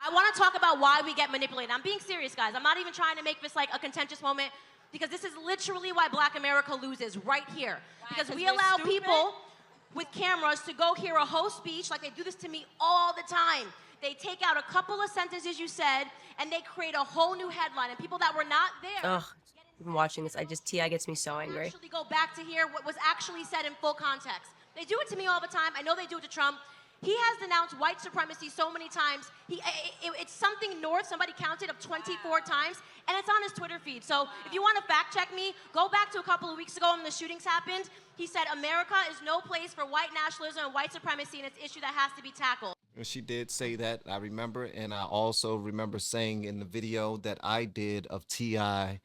I want to talk about why we get manipulated. I'm being serious, guys. I'm not even trying to make this like a contentious moment, because this is literally why Black America loses right here. Because we allow people with cameras to go hear a whole speech, like they do this to me all the time. They take out a couple of sentences you said, and they create a whole new headline, and people that were not there. Ugh, I've been watching this. T.I. gets me so angry. Actually go back to hear what was actually said in full context. They do it to me all the time. I know they do it to Trump. He has denounced white supremacy so many times. It's something north, somebody counted, of 24 times, and it's on his Twitter feed. So if you want to fact check me, go back to a couple of weeks ago when the shootings happened. He said, America is no place for white nationalism and white supremacy, and it's an issue that has to be tackled. She did say that, I remember, and I also remember saying in the video that I did of T.I.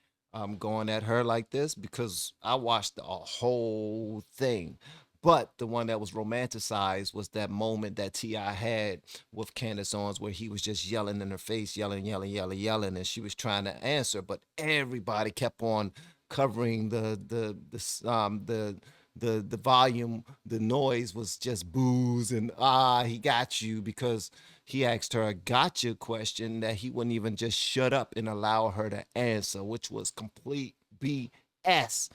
Going at her like this, because I watched the whole thing. But the one that was romanticized was that moment that T.I. had with Candace Owens, where he was just yelling in her face, yelling, and she was trying to answer, but everybody kept on covering the volume. The noise was just boos and he got you, because he asked her a gotcha question that he wouldn't even just shut up and allow her to answer, which was complete BS.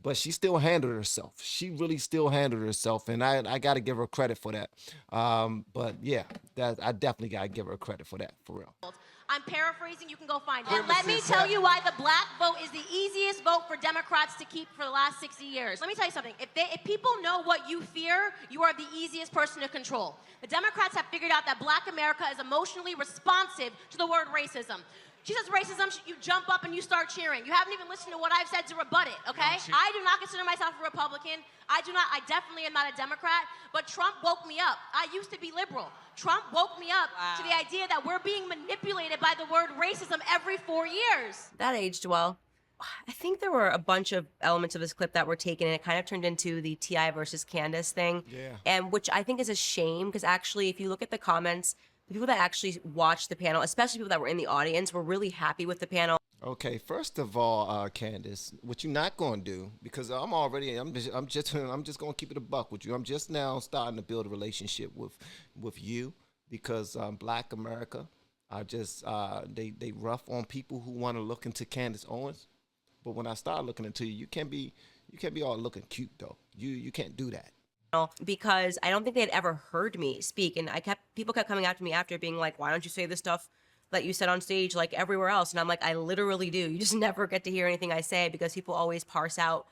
But she still handled herself. She really still handled herself, and I got to give her credit for that. But yeah, I definitely got to give her credit for that, for real. I'm paraphrasing, you can go find it. And let me tell you why the black vote is the easiest vote for Democrats to keep for the last 60 years. Let me tell you something. If people know what you fear, you are the easiest person to control. The Democrats have figured out that Black America is emotionally responsive to the word racism. She says racism, you jump up and you start cheering. You haven't even listened to what I've said to rebut it, okay? I do not consider myself a Republican. I definitely am not a Democrat, but Trump woke me up. I used to be liberal. Trump woke me up to the idea that we're being manipulated by the word racism every 4 years. That aged well. I think there were a bunch of elements of this clip that were taken, and it kind of turned into the T.I. versus Candace thing. Yeah. And which I think is a shame, because actually, if you look at the comments, the people that actually watched the panel, especially people that were in the audience, were really happy with the panel. Okay, first of all, Candace, what you're not going to do, because I'm just going to keep it a buck with you. I'm just now starting to build a relationship with you, because Black America are just they rough on people who want to look into Candace Owens. But when I start looking into you, you can't be all looking cute though. You can't do that. Because I don't think they had ever heard me speak, and people kept coming after me after, being like, why don't you say the stuff that you said on stage like everywhere else? And I'm like, I literally do. You just never get to hear anything I say, because people always parse out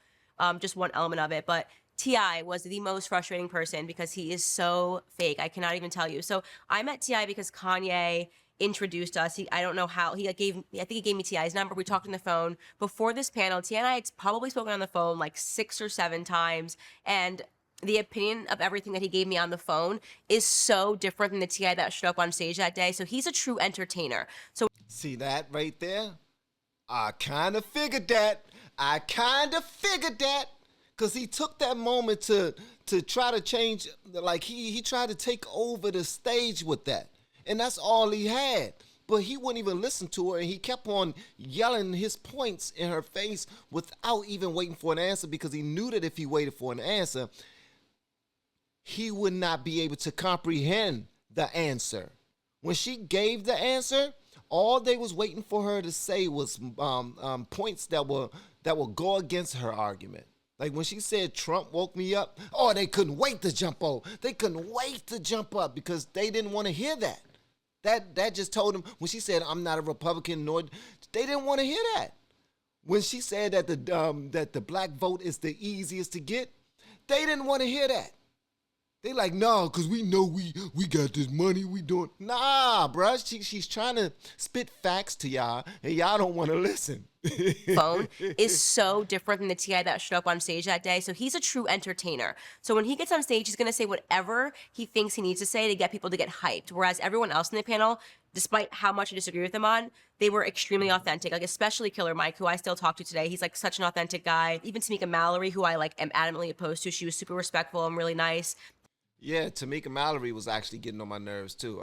just one element of it. But T.I. was the most frustrating person, because he is so fake. I cannot even tell you. So I met T.I. because Kanye introduced us. I don't know how. I think he gave me T.I.'s number. We talked on the phone before this panel. T.I. and I had probably spoken on the phone like 6 or 7 times, and the opinion of everything that he gave me on the phone is so different than the T.I. that showed up on stage that day. So he's a true entertainer. So see that right there? I kind of figured that. Because he took that moment to try to change, like he tried to take over the stage with that. And that's all he had. But he wouldn't even listen to her, and he kept on yelling his points in her face without even waiting for an answer, because he knew that if he waited for an answer, he would not be able to comprehend the answer. When she gave the answer, all they was waiting for her to say was points that will go against her argument. Like when she said Trump woke me up, they couldn't wait to jump up. They couldn't wait to jump up because they didn't want to hear that. That just told them, when she said I'm not a Republican, nor they didn't want to hear that. When she said that the black vote is the easiest to get, they didn't want to hear that. They like, no, because we know we got this money, we doing. Nah, bruh, she's trying to spit facts to y'all, and y'all don't want to listen. Phone is so different than the T.I. that showed up on stage that day. So he's a true entertainer. So when he gets on stage, he's going to say whatever he thinks he needs to say to get people to get hyped. Whereas everyone else in the panel, despite how much I disagree with them on, they were extremely authentic. Like especially Killer Mike, who I still talk to today. He's like such an authentic guy. Even Tamika Mallory, who I like am adamantly opposed to. She was super respectful and really nice. Yeah, Tamika Mallory was actually getting on my nerves too.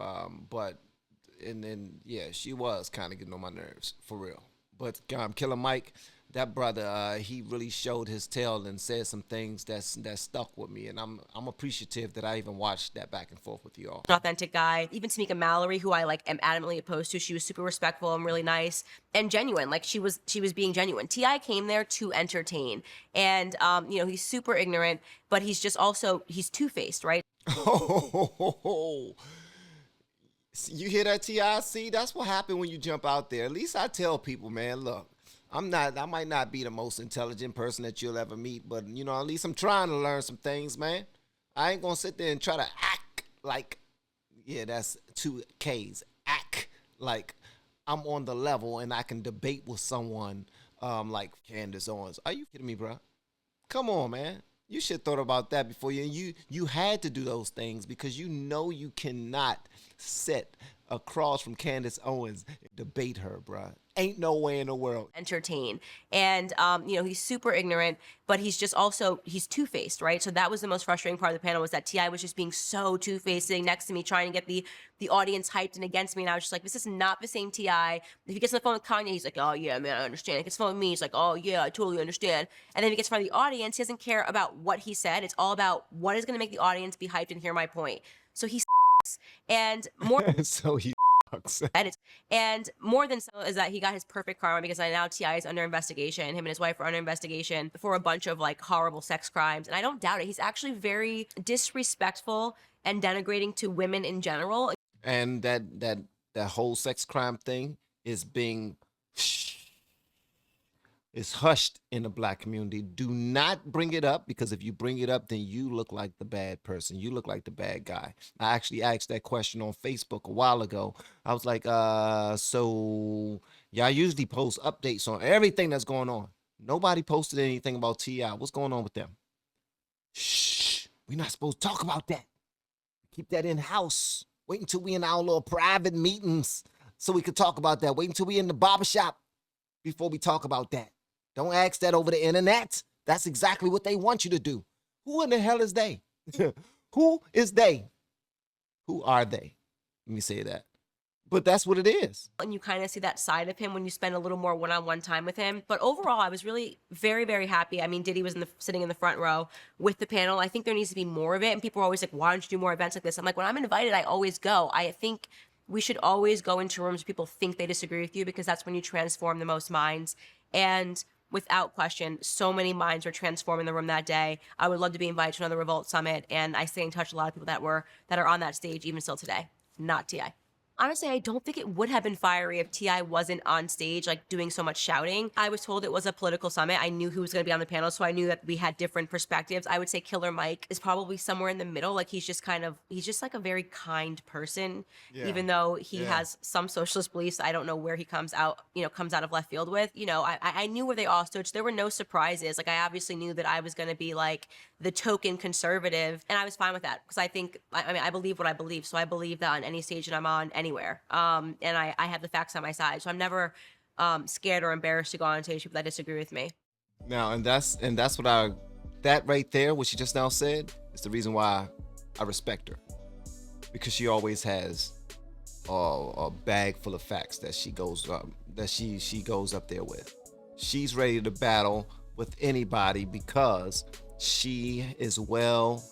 Yeah, she was kind of getting on my nerves for real. But Killer Mike, that brother, he really showed his tail and said some things that stuck with me, and I'm appreciative that I even watched that back and forth with you all. An authentic guy. Even Tamika Mallory, who I like am adamantly opposed to, she was super respectful and really nice and genuine. Like she was being genuine. T.I. came there to entertain, and you know, he's super ignorant, but he's just also he's two-faced, right? Oh, you hear that, T.I.? See, that's what happened when you jump out there. At least I tell people, man, look, I might not be the most intelligent person that you'll ever meet, but, you know, at least I'm trying to learn some things, man. I ain't going to sit there and try to act like, yeah, that's 2 Ks, act like I'm on the level and I can debate with someone like Candace Owens. Are you kidding me, bro? Come on, man. You should have thought about that before you had to do those things, because you know you cannot sit across from Candace Owens and debate her, bruh. Ain't no way in the world. Entertain. And, you know, he's super ignorant, but he's just also, he's two-faced, right? So that was the most frustrating part of the panel, was that T.I. was just being so two-faced, sitting next to me, trying to get the audience hyped and against me. And I was just like, this is not the same T.I. If he gets on the phone with Kanye, he's like, oh, yeah, man, I understand. If he gets on the phone with me, he's like, oh, yeah, I totally understand. And then if he gets in front of the audience, he doesn't care about what he said. It's all about what is going to make the audience be hyped and hear my point. So he and more so he and more than so is that he got his perfect karma, because now T.I. is under investigation. Him and his wife are under investigation for a bunch of like horrible sex crimes. And I don't doubt it. He's actually very disrespectful and denigrating to women in general. And that whole sex crime thing is being is hushed in the black community. Do not bring it up, because if you bring it up, then you look like the bad person. You look like the bad guy. I actually asked that question on Facebook a while ago. I was like, so y'all usually post updates on everything that's going on. Nobody posted anything about T.I. What's going on with them? Shh, we're not supposed to talk about that. Keep that in-house. Wait until we in our little private meetings so we could talk about that. Wait until we in the barbershop before we talk about that. Don't ask that over the internet. That's exactly what they want you to do. Who in the hell is they? Who is they? Who are they? Let me say that. But that's what it is. And you kind of see that side of him when you spend a little more one-on-one time with him. But overall, I was really very, very happy. I mean, Diddy was sitting in the front row with the panel. I think there needs to be more of it. And people are always like, why don't you do more events like this? I'm like, when I'm invited, I always go. I think we should always go into rooms where people think they disagree with you, because that's when you transform the most minds. And without question, so many minds were transformed in the room that day. I would love to be invited to another Revolt Summit, and I stay in touch with a lot of people that are on that stage even still today. Not T.I. Honestly, I don't think it would have been fiery if T.I. wasn't on stage, like, doing so much shouting. I was told it was a political summit. I knew who was going to be on the panel, so I knew that we had different perspectives. I would say Killer Mike is probably somewhere in the middle. Like, he's just like a very kind person, even though he has some socialist beliefs. I don't know where he comes out of left field with. You know, I knew where they all stood. So there were no surprises. Like, I obviously knew that I was going to be, like, the token conservative, and I was fine with that, because I believe what I believe. So I believe that on any stage that I'm on, anywhere. And I have the facts on my side. So I'm never scared or embarrassed to go on stage with people that disagree with me. Now, and that's what that right there, what she just now said, is the reason why I respect her. Because she always has a bag full of facts that she goes up there with. She's ready to battle with anybody because she is well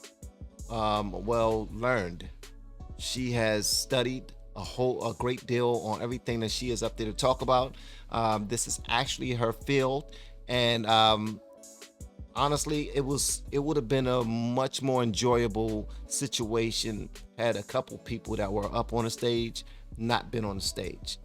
learned. She has studied a great deal on everything that she is up there to talk about. This is actually her field, and honestly, it would have been a much more enjoyable situation had a couple people that were up on the stage not been on the stage,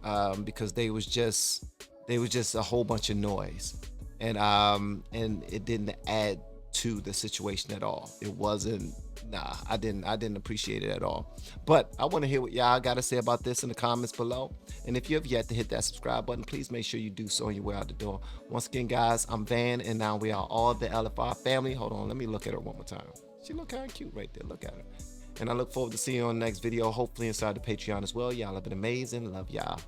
because they was just a whole bunch of noise, and it didn't add to the situation at all. It wasn't. I didn't appreciate it at all. But I want to hear what y'all got to say about this in the comments below. And if you have yet to hit that subscribe button, please make sure you do so on your way out the door. Once again, guys, I'm Van, and now we are all the LFR family. Hold on, let me look at her one more time. She look kind of cute right there. Look at her. And I look forward to seeing you on the next video, hopefully inside the Patreon as well. Y'all have been amazing. Love y'all.